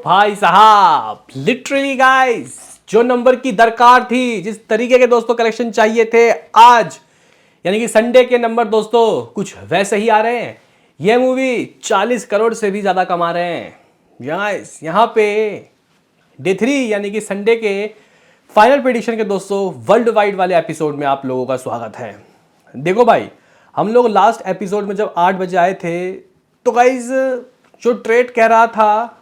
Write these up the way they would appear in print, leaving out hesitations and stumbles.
भाई साहब literally guys, जो नंबर की दरकार थी, जिस तरीके के दोस्तों कलेक्शन चाहिए थे, आज यानी कि संडे के नंबर दोस्तों कुछ वैसे ही आ रहे हैं। यह मूवी 40 करोड़ से भी ज्यादा कमा रहे हैं गाइस। यहाँ पे डे 3 यानी कि संडे के फाइनल प्रेडिक्शन के दोस्तों वर्ल्ड वाइड वाले एपिसोड में आप लोगों का स्वागत है। देखो भाई, हम लोग लास्ट एपिसोड में जब 8 बजे आए थे तो गाइस जो ट्रेड कह रहा था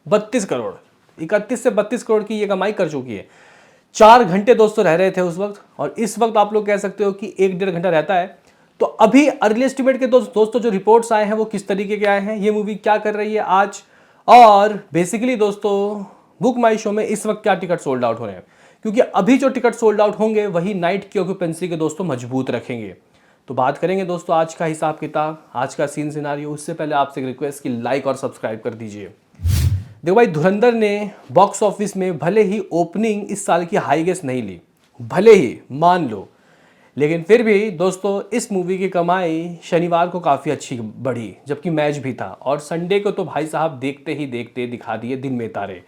32 करोड़, 31 से 32 करोड़ की ये कमाई कर चुकी है। 4 घंटे दोस्तों रह रहे थे उस वक्त, और इस वक्त आप लोग कह सकते हो कि 1-1.5 घंटा रहता है। तो अभी अर्ली एस्टिमेट के दोस्तों जो रिपोर्ट्स आए हैं वो किस तरीके के आए हैं, ये मूवी क्या कर रही है आज, और बेसिकली दोस्तों बुक माई शो में इस वक्त क्या टिकट सोल्ड आउट हो रहे हैं, क्योंकि अभी जो टिकट सोल्ड आउट होंगे वही नाइट की ऑक्यूपेंसी के दोस्तों मजबूत रखेंगे। तो बात करेंगे दोस्तों आज का हिसाब किताब, आज का सीन सिनारियो। उससे पहले आपसे एक रिक्वेस्ट कि लाइक और सब्सक्राइब कर दीजिए। देखो भाई, धुरंधर ने बॉक्स ऑफिस में भले ही ओपनिंग इस साल की हाईएस्ट नहीं ली, भले ही मान लो, लेकिन फिर भी दोस्तों इस मूवी की कमाई शनिवार को काफ़ी अच्छी बढ़ी, जबकि मैच भी था। और संडे को तो भाई साहब देखते ही देखते दिखा दिए दिन में तारे।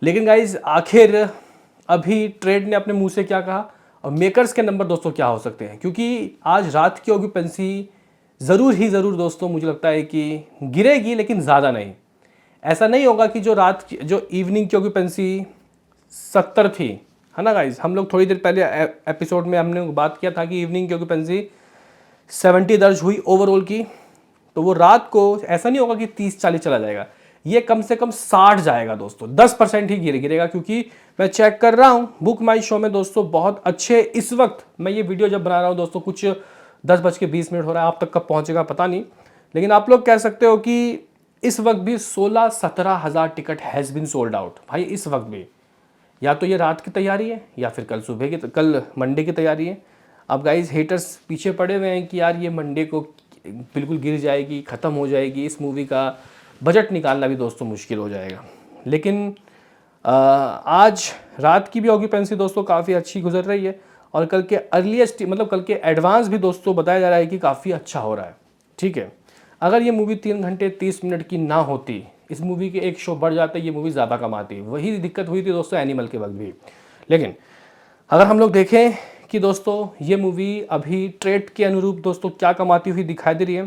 लेकिन गाइज आखिर अभी ट्रेड ने अपने मुंह से क्या कहा और मेकर्स के नंबर दोस्तों क्या हो सकते हैं, क्योंकि आज रात की ऑक्यूपेंसी ज़रूर दोस्तों मुझे लगता है कि गिरेगी, लेकिन ज़्यादा नहीं। ऐसा नहीं होगा कि जो इवनिंग की ऑक्यूपेंसी 70 थी, है ना गाइज, हम लोग थोड़ी देर पहले एपिसोड में हमने बात किया था कि इवनिंग की ऑक्यूपेंसी 70 दर्ज हुई ओवरऑल की, तो वो रात को ऐसा नहीं होगा कि 30-40 चला जाएगा, ये कम से कम 60 जाएगा दोस्तों, 10% ही गिरेगा। क्योंकि मैं चेक कर रहा हूँ बुक माई शो में दोस्तों बहुत अच्छे, इस वक्त मैं ये वीडियो जब बना रहा हूँ दोस्तों कुछ 10:20 हो रहा है, आप तक कब पहुँचेगा पता नहीं, लेकिन आप लोग कह सकते हो कि इस वक्त भी 16-17 हज़ार ticket has been sold out भाई। इस वक्त भी या तो ये रात की तैयारी है या फिर कल मंडे की तैयारी है। अब गाइज हेटर्स पीछे पड़े हुए हैं कि यार ये मंडे को बिल्कुल गिर जाएगी, ख़त्म हो जाएगी, इस मूवी का बजट निकालना भी दोस्तों मुश्किल हो जाएगा। लेकिन आज रात की भी ऑक्यूपेंसी दोस्तों काफ़ी अच्छी गुजर रही है, और कल के अर्लीस्ट मतलब कल के एडवांस भी दोस्तों बताया जा रहा है कि काफ़ी अच्छा हो रहा है। ठीक है, अगर ये मूवी 3 घंटे 30 मिनट की ना होती, इस मूवी के एक शो बढ़ जाते, ये मूवी ज़्यादा कमाती। वही दिक्कत हुई थी दोस्तों एनिमल के वक्त भी। लेकिन अगर हम लोग देखें कि दोस्तों ये मूवी अभी ट्रेड के अनुरूप दोस्तों क्या कमाती हुई दिखाई दे रही है,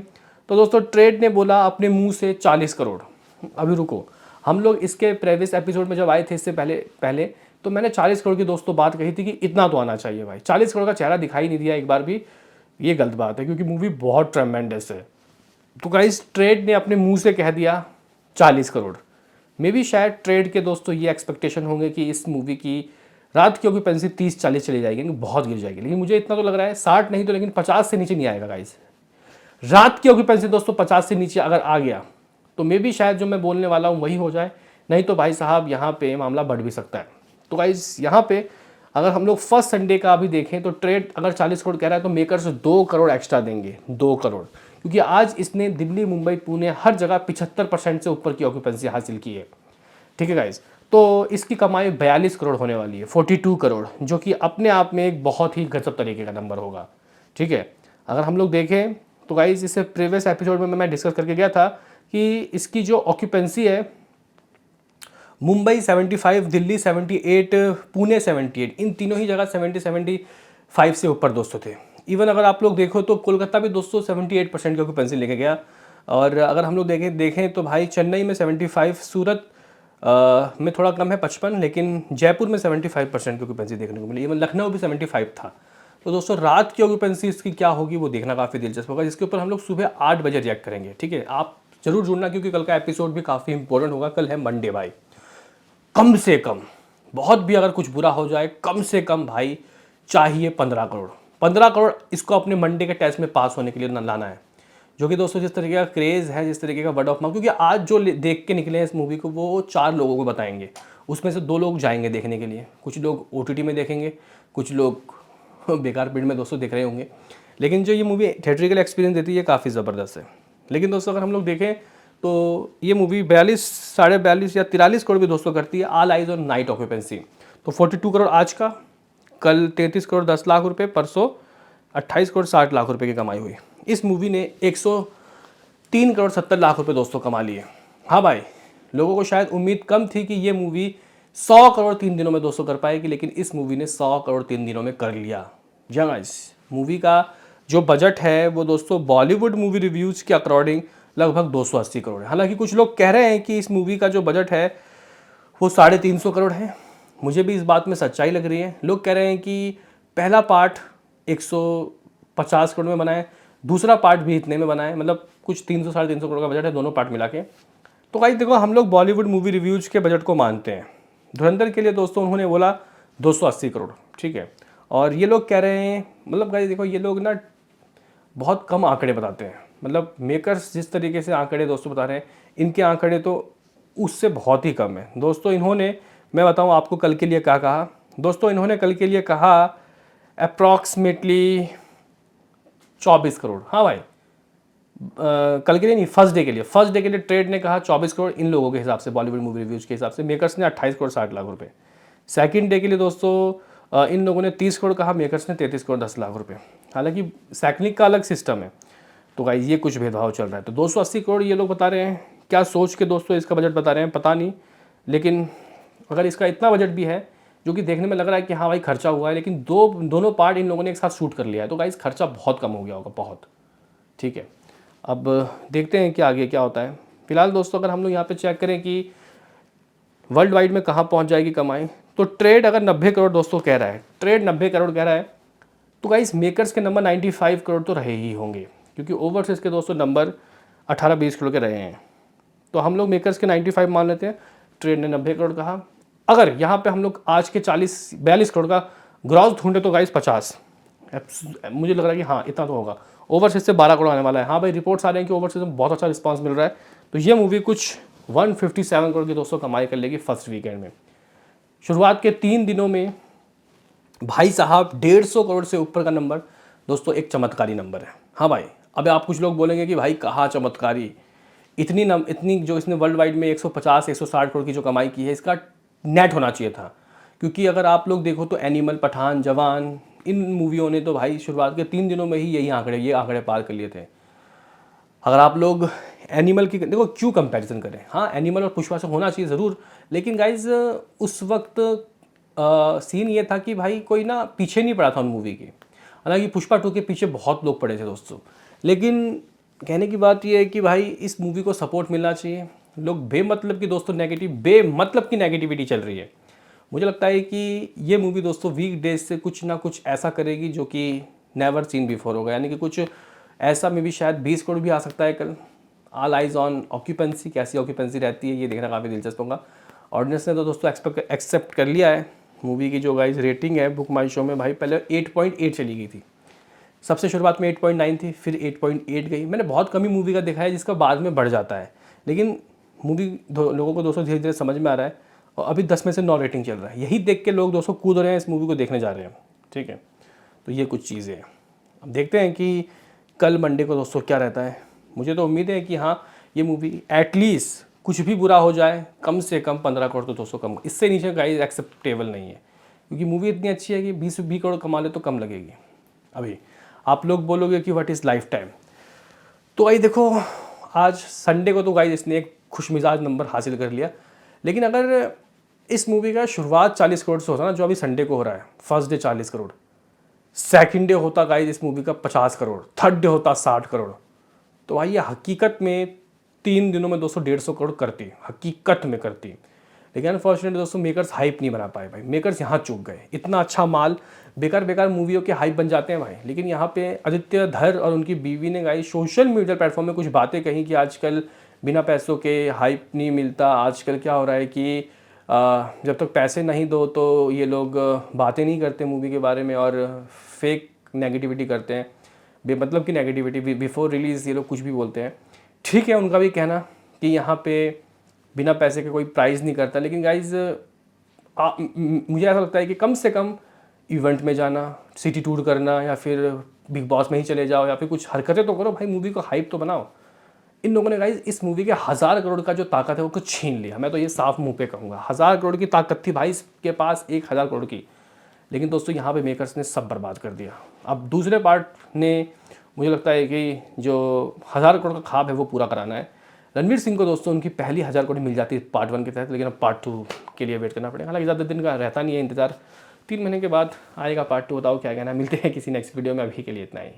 तो दोस्तों ट्रेड ने बोला अपने मुंह से 40 करोड़। अभी रुको, हम लोग इसके प्रीवियस एपिसोड में जब आए थे इससे पहले तो मैंने 40 करोड़ की दोस्तों बात कही थी कि इतना तो आना चाहिए भाई। 40 करोड़ का चेहरा दिखाई नहीं दिया एक बार भी, ये गलत बात है, क्योंकि मूवी बहुत ट्रेमेंडस है। तो गाइस ट्रेड ने अपने मुंह से कह दिया 40 करोड़। मे भी शायद ट्रेड के दोस्तों ये एक्सपेक्टेशन होंगे कि इस मूवी की रात की ऑक्यूपेंसी 30-40 चली जाएगी, बहुत गिर जाएगी। लेकिन मुझे इतना तो लग रहा है 60 नहीं तो लेकिन 50 से नीचे नहीं आएगा गाइस। रात की ऑक्यूपेंसी दोस्तों 50 से नीचे अगर आ गया तो मे भी शायद जो मैं बोलने वाला हूँ वही हो जाए, नहीं तो भाई साहब यहाँ पे मामला बढ़ भी सकता है। तो गाइस यहाँ पे अगर हम लोग फर्स्ट संडे का अभी देखें तो ट्रेड अगर 40 करोड़ कह रहा है तो मेकर्स 2 करोड़ एक्स्ट्रा देंगे, 2 करोड़, क्योंकि आज इसने दिल्ली, मुंबई, पुणे हर जगह 75% से ऊपर की ऑक्यूपेंसी हासिल की है। ठीक है गाइज, तो इसकी कमाई 42 करोड़ होने वाली है, 42 करोड़, जो कि अपने आप में एक बहुत ही गजब तरीके का नंबर होगा। ठीक है, अगर हम लोग देखें तो गाइज इससे प्रीवियस एपिसोड में मैं डिस्कस करके गया था कि इसकी जो ऑक्यूपेंसी है मुंबई 75, दिल्ली 78, पुणे 78, इन तीनों ही जगह 70-75 से ऊपर दोस्तों थे। इवन अगर आप लोग देखो तो कोलकाता भी दोस्तों 78% की ऑक्यूपेंसी लेके गया, और अगर हम लोग देखें तो भाई चेन्नई में 75, सूरत में थोड़ा कम है 55, लेकिन जयपुर में 75% की ऑक्यूपेंसी देखने को मिली। इवन लखनऊ भी 75 था। तो दोस्तों रात की ऑक्यूपेंसी इसकी क्या होगी वो देखना काफ़ी दिलचस्प होगा, जिसके ऊपर हम लोग सुबह 8 बजे रिएक्ट करेंगे। ठीक है, आप जरूर जुड़ना, क्योंकि कल का एपिसोड भी काफ़ी इंपॉर्टेंट होगा। कल है मंडे भाई, कम से कम, बहुत भी अगर कुछ बुरा हो जाए, कम से कम भाई चाहिए 15 करोड़। 15 करोड़ इसको अपने मंडे के टेस्ट में पास होने के लिए लाना है, जो कि दोस्तों जिस तरीके का क्रेज़ है, जिस तरीके का वर्ड ऑफ माउथ, क्योंकि आज जो देख के निकले हैं इस मूवी को वो 4 लोगों को बताएंगे, उसमें से 2 लोग जाएंगे देखने के लिए, कुछ लोग OTT में देखेंगे, कुछ लोग बेकार पीड़ में दोस्तों देख रहे होंगे। लेकिन जो ये मूवी थिएट्रिकल एक्सपीरियंस देती है ये काफ़ी ज़बरदस्त है। लेकिन दोस्तों अगर हम लोग देखें तो ये मूवी 42, 42.5 या 43 करोड़ भी दोस्तों करती है all eyes on night occupancy. तो 42 करोड़ आज का, कल 33 करोड़ 10 लाख रुपए, परसों 28 करोड़ 60 लाख रुपए की कमाई हुई। इस मूवी ने 103 करोड़ 70 लाख रुपए दोस्तों कमा लिए। हाँ भाई, लोगों को शायद उम्मीद कम थी कि ये मूवी 100 करोड़ 3 दिनों में दोस्तों कर पाएगी, लेकिन इस मूवी ने 100 करोड़ 3 दिनों में कर लिया। जी गाइस, मूवी का जो बजट है वो दोस्तों बॉलीवुड मूवी रिव्यूज़ के अकॉर्डिंग लगभग 280 करोड़ है। हालांकि कुछ लोग कह रहे हैं कि इस मूवी का जो बजट है वो 350 करोड़ है। मुझे भी इस बात में सच्चाई लग रही है। लोग कह रहे हैं कि पहला पार्ट 150 करोड़ में बना है, दूसरा पार्ट भी इतने में बना है, मतलब कुछ 300 350 करोड़ का बजट है दोनों पार्ट मिला के। तो गाइस देखो, हम लोग बॉलीवुड मूवी रिव्यूज़ के बजट को मानते हैं। धुरंधर के लिए दोस्तों उन्होंने बोला 280 करोड़, ठीक है। और ये लोग कह रहे हैं, मतलब गाइस देखो, ये लोग ना बहुत कम आंकड़े बताते हैं। मतलब मेकर्स जिस तरीके से आंकड़े दोस्तों बता रहे हैं, इनके आंकड़े तो उससे बहुत ही कम है दोस्तों। इन्होंने, मैं बताऊं आपको कल के लिए क्या कहा दोस्तों, इन्होंने कल के लिए कहा अप्रॉक्सीमेटली 24 करोड़। हाँ भाई, कल के लिए नहीं, फर्स्ट डे के लिए ट्रेड ने कहा 24 करोड़ इन लोगों के हिसाब से, बॉलीवुड मूवी रिव्यूज़ के हिसाब से। मेकर्स ने 28 करोड़ 60 लाख रुपए। सेकंड डे के लिए दोस्तों इन लोगों ने 30 करोड़ कहा, मेकर्स ने 33 करोड़ 10 लाख रुपए। हालांकि सैकनिक का अलग सिस्टम है, तो गाइस ये कुछ भेदभाव चल रहा है। तो 280 करोड़ ये लोग बता रहे हैं। क्या सोच के दोस्तों इसका बजट बता रहे हैं पता नहीं, लेकिन अगर इसका इतना बजट भी है जो कि देखने में लग रहा है कि हाँ भाई खर्चा हुआ है, लेकिन दोनों पार्ट इन लोगों ने एक साथ शूट कर लिया है, तो गाइस खर्चा बहुत कम हो गया होगा, बहुत। ठीक है, अब देखते हैं कि आगे क्या होता है। फिलहाल दोस्तों अगर हम लोग यहाँ पे चेक करें कि वर्ल्ड वाइड में कहाँ पहुँच जाएगी कमाई, तो ट्रेड अगर 90 करोड़ दोस्तों कह रहा है, ट्रेड 90 करोड़ कह रहा है, तो गाइस मेकर्स के नंबर 95 करोड़ तो रहे ही होंगे, क्योंकि ओवरसीज के दोस्तों नंबर 18-20 करोड़ के रहे हैं। तो हम लोग मेकर्स के 95 मान लेते हैं, ट्रेड ने 90 करोड़ कहा। अगर यहाँ पे हम लोग आज के 42 करोड़ का ग्रॉस ढूंढे तो गाइस 50, मुझे लग रहा है कि हाँ इतना तो होगा। ओवरसीज से 12 करोड़ आने वाला है। हाँ भाई, रिपोर्ट्स आ रहे हैं कि ओवरसीज में बहुत अच्छा रिस्पांस मिल रहा है, तो ये मूवी कुछ 157 करोड़ की दोस्तों कमाई कर लेगी फर्स्ट वीकेंड में। शुरुआत के 3 दिनों में भाई साहब 150 करोड़ से ऊपर का नंबर दोस्तों एक चमत्कारी नंबर है। हाँ भाई, अब आप कुछ लोग बोलेंगे कि भाई कहाँ चमत्कारी, इतनी जो इसने वर्ल्ड वाइड में 150-160 करोड़ की जो कमाई की है, इसका नेट होना चाहिए था। क्योंकि अगर आप लोग देखो तो एनिमल, पठान, जवान, इन मूवियों ने तो भाई शुरुआत के 3 दिनों में ही ये आंकड़े पार कर लिए थे। अगर आप लोग एनिमल की देखो, क्यों कंपैरिजन करें, हाँ एनिमल और पुष्पा से होना चाहिए ज़रूर, लेकिन गाइज उस वक्त सीन ये था कि भाई कोई ना पीछे नहीं पड़ा था उन मूवी के। हालांकि पुष्पा 2 के पीछे बहुत लोग पड़े थे दोस्तों, लेकिन कहने की बात ये है कि भाई इस मूवी को सपोर्ट मिलना चाहिए। लोग बेमतलब की दोस्तों बेमतलब की नेगेटिविटी चल रही है। मुझे लगता है कि ये मूवी दोस्तों वीक डेज से कुछ ना कुछ ऐसा करेगी जो कि नेवर सीन बिफोर होगा, यानी कि कुछ ऐसा में भी शायद 20 करोड़ भी आ सकता है कल। ऑल आइज ऑन ऑक्यूपेंसी, कैसी ऑक्यूपेंसी रहती है ये देखना काफ़ी दिलचस्प होगा। ऑडियंस ने तो दोस्तों एक्सेप्ट कर लिया है मूवी की। जो गाइस रेटिंग है बुक माई शो में, भाई पहले 8.8 चली गई थी, सबसे शुरुआत में 8.9 थी, फिर 8.8 गई। मैंने बहुत कमी मूवी का देखा है जिसका बाद में बढ़ जाता है, लेकिन मूवी लोगों को दोस्तों धीरे धीरे समझ में आ रहा है, और अभी 10 में से 9 रेटिंग चल रहा है। यही देख के लोग दोस्तों कूद रहे हैं, इस मूवी को देखने जा रहे हैं। ठीक है, तो ये कुछ चीज़ें हैं। अब देखते हैं कि कल मंडे को दोस्तों क्या रहता है। मुझे तो उम्मीद है कि हाँ ये मूवी एटलीस्ट, कुछ भी बुरा हो जाए, कम से कम 15 करोड़ तो दोस्तों कम, इससे नीचे गाइस एक्सेप्टेबल नहीं है, क्योंकि मूवी इतनी अच्छी है कि 20 करोड़ कमा ले तो कम लगेगी। अभी आप लोग बोलोगे कि व्हाट इज़ लाइफ टाइम, तो भाई देखो आज संडे को तो गाइस इसने एक खुशमिजाज नंबर हासिल कर लिया, लेकिन अगर इस मूवी का शुरुआत 40 करोड़ से होता ना, जो अभी संडे को हो रहा है, first day 40 crore, second day होता गाइस इस मूवी का 50 करोड़, थर्ड डे होता 60 करोड़, तो भाई ये हकीकत में 3 दिनों में दोस्तों 150 करोड़ करती, हकीकत में करती। लेकिन अनफॉर्चुनेटली दोस्तों मेकर्स हाइप नहीं बना पाए भाई, मेकर्स यहाँ चूक गए। इतना अच्छा माल, बेकार मूवियों के हाइप बन जाते हैं भाई। लेकिन यहाँ पे आदित्य धर और उनकी बीवी ने गाइस सोशल मीडिया प्लेटफॉर्म में कुछ बातें कही कि आजकल बिना पैसों के हाइप नहीं मिलता। आजकल क्या हो रहा है कि जब तक पैसे नहीं दो तो ये लोग बातें नहीं करते मूवी के बारे में, और फेक नेगेटिविटी करते हैं, बेमतलब की नेगेटिविटी, बिफोर रिलीज़ ये लोग कुछ भी बोलते हैं। ठीक है उनका भी कहना कि यहाँ पे बिना पैसे के कोई प्राइज़ नहीं करता, लेकिन गाइज मुझे ऐसा लगता है कि कम से कम इवेंट में जाना, सिटी टूर करना, या फिर बिग बॉस में ही चले जाओ, या फिर कुछ हरकतें तो करो भाई, मूवी को हाइप तो बनाओ। इन लोगों ने गाइज इस मूवी के 1000 करोड़ का जो ताकत है वो कुछ छीन लिया। मैं तो ये साफ मुंह पे कहूँगा, 1000 करोड़ की ताकत थी भाई इसके पास, 1000 करोड़ की, लेकिन दोस्तों यहाँ पे मेकर्स ने सब बर्बाद कर दिया। अब दूसरे पार्ट ने मुझे लगता है कि जो 1000 करोड़ का ख्वाब है वो पूरा कराना है। रणवीर सिंह को दोस्तों उनकी पहली 1000 करोड़ मिल जाती है पार्ट 1 के तहत, लेकिन अब पार्ट 2 के लिए वेट करना पड़ेगा। हालांकि ज़्यादा दिन का रहता नहीं है इंतजार, 3 महीने के बाद आएगा पार्ट 2। बताओ क्या कहना है, मिलते हैं किसी नेक्स्ट वीडियो में, अभी के लिए इतना ही।